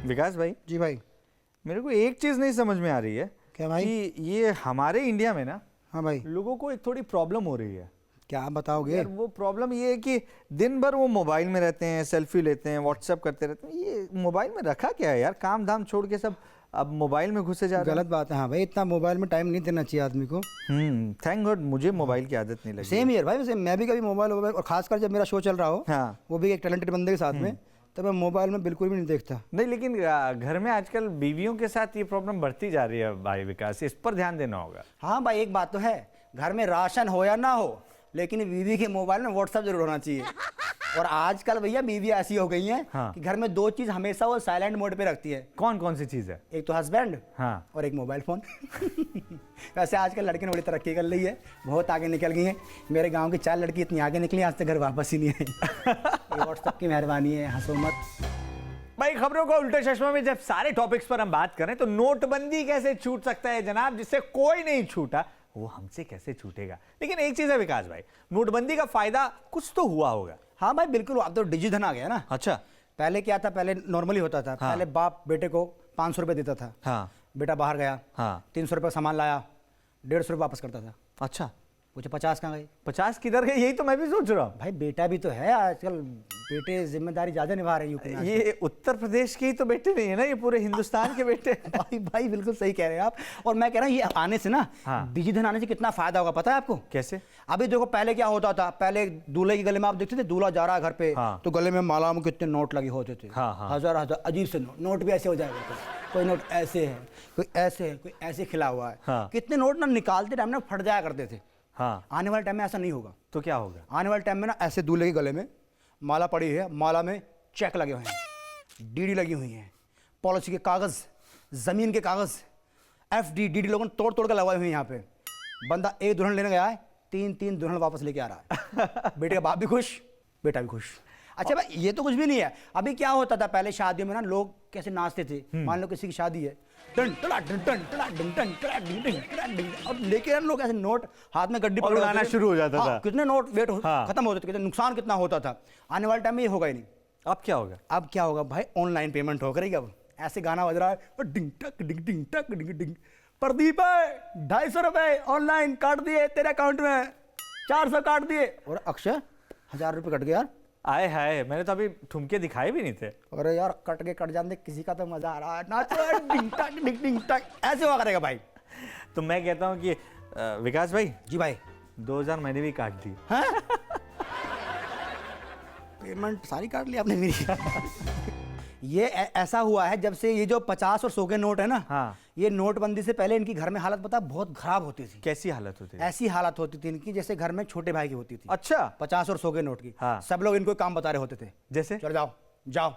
विकास भाई। जी भाई। मेरे को एक चीज नहीं समझ में आ रही है। क्या भाई? कि ये हमारे इंडिया में ना, हाँ भाई, लोगों को एक थोड़ी प्रॉब्लम हो रही है। क्या बताओगे? यार वो प्रॉब्लम ये है कि दिन भर वो मोबाइल में रहते हैं, सेल्फी लेते हैं, व्हाट्सएप करते रहते हैं। ये मोबाइल में रखा क्या है यार? काम धाम छोड़ के सब अब मोबाइल में घुसे जा रहे हैं। गलत बात है। हाँ भाई, इतना मोबाइल में टाइम नहीं देना चाहिए आदमी को। थैंक गॉड मुझे मोबाइल की आदत नहीं लगी। सेम ईयर भाई, वैसे मैं भी कभी मोबाइल और खासकर जब मेरा शो चल रहा हो, हाँ, वो भी एक टैलेंटेड बंदे के साथ में, तो मैं मोबाइल में बिल्कुल भी नहीं देखता। नहीं लेकिन घर में आजकल बीवियों के साथ ये प्रॉब्लम बढ़ती जा रही है भाई विकास, इस पर ध्यान देना होगा। हाँ भाई, एक बात तो है, घर में राशन हो या ना हो, लेकिन बीवी के मोबाइल में व्हाट्सएप जरूर होना चाहिए। और आजकल भैया बीवी ऐसी हो गई हैं, हाँ, कि घर में दो चीज हमेशा वो साइलेंट मोड पे रखती है। कौन कौन सी चीज है? एक तो हस्बैंड, हाँ, और एक मोबाइल फोन। वैसे आजकल लड़की ने बड़ी तरक्की कर ली है, बहुत आगे निकल गई हैं। मेरे गांव की 4 लड़की इतनी आगे निकली, आज तक घर वापस ही नहीं आई। ये व्हाट्सएप की मेहरबानी है, हंसो मत। भाई खबरों को उल्टे चश्मा में जब सारे टॉपिक्स पर हम बात करें तो नोटबंदी कैसे छूट सकता है जनाब, जिससे कोई नहीं छूटा वो हमसे कैसे छूटेगा। लेकिन एक चीज है विकास भाई, नोटबंदी का फायदा कुछ तो हुआ होगा। हाँ भाई बिल्कुल, अब तो डिजिधन आ गया ना। अच्छा। पहले क्या था, पहले नॉर्मली होता था। हाँ, पहले बाप बेटे को 500 रुपये देता था। हाँ, बेटा बाहर गया, हाँ, 300 रुपये सामान लाया, 150 रुपये वापस करता था। अच्छा, पूछे 50 कहाँ गई? 50 किधर गए, यही तो मैं भी सोच रहा हूँ। भाई बेटा भी तो है, आजकल बेटे जिम्मेदारी ज्यादा निभा रहे हैं यूपी में। ये उत्तर प्रदेश के ही तो बेटे नहीं है ना, ये पूरे हिंदुस्तान के बेटे। भाई भाई बिल्कुल सही कह रहे हैं आप। और मैं कह रहा हूँ ये आने से ना, हाँ, डिजिधन आने से कितना फायदा होगा पता है आपको? कैसे? अभी देखो पहले क्या होता था, पहले दूल्हे के गले में आप देखते थे, दूल्हा जा रहा है घर पे, हाँ, तो गले में माला में कितने नोट लगे होते थे। हाँ, हाँ, हजार हजार अजीब से नोट भी ऐसे हो जाएगा। कोई नोट ऐसे है, कोई ऐसे है, कोई ऐसे खिला हुआ है। हाँ, कितने नोट ना निकालते टाइम ना फट जाया करते थे। हाँ, आने वाले टाइम में ऐसा नहीं होगा। तो क्या होगा? आने वाले टाइम में ना ऐसे दूल्हे के गले में माला पड़ी है, माला में चेक लगे हुए हैं, डीडी लगी हुई है, पॉलिसी के कागज, जमीन के कागज, एफडी डीडी लोगों ने तोड़ तोड़ के लगाए हुए हैं। यहाँ पे बंदा एक दुल्हन लेने गया है, 3 दुल्हन वापस लेके आ रहा है। बेटे का बाप भी खुश, बेटा भी खुश। अच्छा भाई ये तो कुछ भी नहीं है। अभी क्या होता था, पहले शादियों में ना लोग कैसे नाचते थे, मान लो किसी की शादी है, टन टला टन टन टला टन टन टला टन टन टला टन, और लेके लोग ऐसे नोट हाथ में गड्डी और उड़ाना शुरू हो जाता था। कितने नोट वेट हाँ, खत्म होते थे, कितने नुकसान कितना होता था। आने वाले टाइम में ये होगा ही नहीं। अब क्या होगा? अब क्या होगा भाई, ऑनलाइन पेमेंट हो करेगी। अब ऐसे गाना बज रहा है, और डिंग टक डिंग डिंग टक डिंग डिंग, प्रदीप है 250 रुपए ऑनलाइन काट दिए तेरे अकाउंट में, 400 काट दिए, और अक्षय 1000 रुपये कट गए यार। आए हाय, मैंने तो अभी ठुमके दिखाए भी नहीं थे। अरे यार कट के कट जाते, किसी का तो मजा आ रहा है, नाचो डिंग टक डिंग डिंग टक, ऐसे हुआ करेगा भाई। तो मैं कहता हूँ कि विकास भाई। जी भाई। 2000 मैंने भी काट दी। पेमेंट सारी काट ली आपने मेरी। ये ऐसा हुआ है जब से ये जो 50 और 100 के नोट है ना, हाँ, ये नोटबंदी से पहले इनकी घर में हालत पता बहुत खराब होती थी। कैसी हालत होती थी? ऐसी हालत होती थी इनकी जैसे घर में छोटे भाई की होती थी। अच्छा। 50 और 100 के नोट की। हाँ, सब लोग इनको काम बता रहे होते थे, जैसे चलो जाओ जाओ,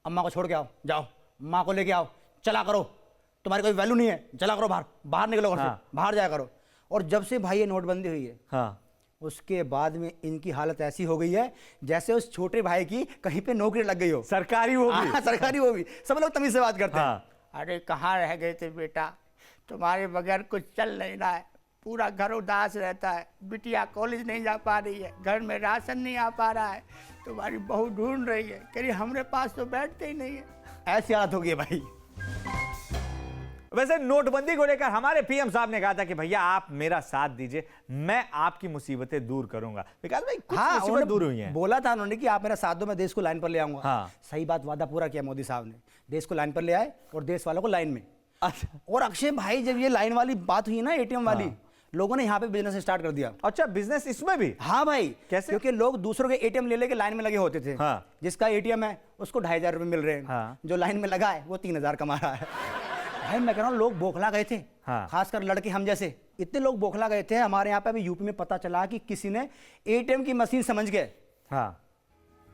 अम्मा को छोड़ के आओ, जाओ माँ को लेके आओ, चला करो, तुम्हारी कोई वैल्यू नहीं है, चला करो बाहर, बाहर निकलो घर से, बाहर जाया करो। और जब से भाई ये नोटबंदी हुई है, हाँ, उसके बाद में इनकी हालत ऐसी हो गई है जैसे उस छोटे भाई की कहीं पे नौकरी लग गई हो, सरकारी वो भी। सरकारी वो भी। सब लोग तमीज से बात करते हाँ, हैं। अरे कहाँ रह गए थे बेटा, तुम्हारे बगैर कुछ चल नहीं रहा है, पूरा घर उदास रहता है, बिटिया कॉलेज नहीं जा पा रही है, घर में राशन नहीं आ पा रहा है, तुम्हारी बहू ढूंढ रही है, कह रही हमरे पास तो बैठते ही नहीं है। ऐसी हालत हो गई भाई। वैसे नोटबंदी को लेकर हमारे पीएम साहब ने कहा था कि भैया आप मेरा साथ दीजिए, मैं आपकी मुसीबतें दूर करूंगा। विकास भाई कुछ मुसीबत दूर हुई हैं। बोला था उन्होंने कि आप मेरा साथ दो, मैं देश को लाइन पर ले आऊंगा। हाँ, सही बात, वादा पूरा किया मोदी साहब ने, देश को लाइन पर ले आए और देश वालों को लाइन में। अच्छा। और अक्षय भाई जब ये लाइन वाली बात हुई ना, एटीएम वाली, हाँ, लोगों ने यहाँ पे बिजनेस स्टार्ट कर दिया। अच्छा, बिजनेस इसमें भी? हाँ भाई। कैसे? क्योंकि लोग दूसरों के एटीएम ले लेके लाइन में लगे होते थे। हाँ, जिसका एटीएम है उसको 2500 रुपये मिल रहे हैं। हाँ, जो लाइन में लगा है वो 3000 कमा रहा है। भाई मैं कह रहा हूँ लोग बौखला गए थे। हाँ, खासकर लड़के हम जैसे, इतने लोग बौखला गए थे। हमारे यहाँ पे अभी यूपी में पता चला कि किसी ने एटीएम की मशीन समझ के हाँ,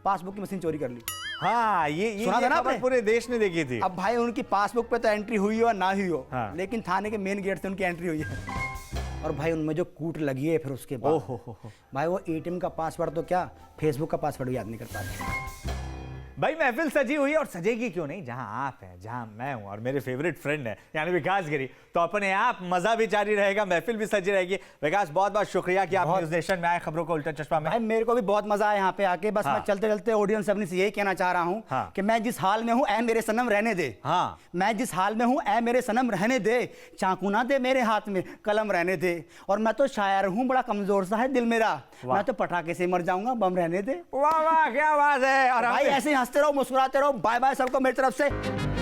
पासबुक की मशीन चोरी कर ली। हाँ, ये सुना था ना आपने? पूरे देश ने देखी थी। अब भाई उनकी पासबुक पे तो एंट्री हुई हो ना हुई हो, हाँ, लेकिन थाने के मेन गेट से उनकी एंट्री हुई है। और भाई उनमें जो कूट लगी है फिर उसके बाद, भाई वो एटीएम का पासवर्ड तो क्या, फेसबुक का पासवर्ड भी याद नहीं कर पाते। भाई महफिल सजी हुई और सजेगी क्यों नहीं, जहां आप हैं, जहां मैं हूं और मेरे फेवरेट फ्रेंड है यानी विकास गिरी, तो अपने आप मजा भी जारी रहेगा, महफिल भी सजी रहेगी। विकास बहुत बहुत शुक्रिया कि आप न्यूज नेशन में आए, खबरों का उल्टा चश्मा में। भाई मेरे को भी बहुत मजा आया यहाँ पे आके। बस मैं चलते चलते ऑडियंस अपनी से यही कहना चाह रहा हूँ कि मैं जिस हाल में हूँ ऐ मेरे सनम रहने दे। मैं जिस हाल में हूँ ऐ मेरे सनम रहने दे, चाकू ना दे मेरे हाथ में कलम रहने दे, और मैं तो शायर हूँ बड़ा कमजोर सा है दिल मेरा, मैं तो पटाखे से मर जाऊंगा बम रहने दे। वाह वाह क्या बात है। और भाई ऐसे ही हंसते रहो, मुस्कुराते रहो। बाय बाय सबको मेरी तरफ से।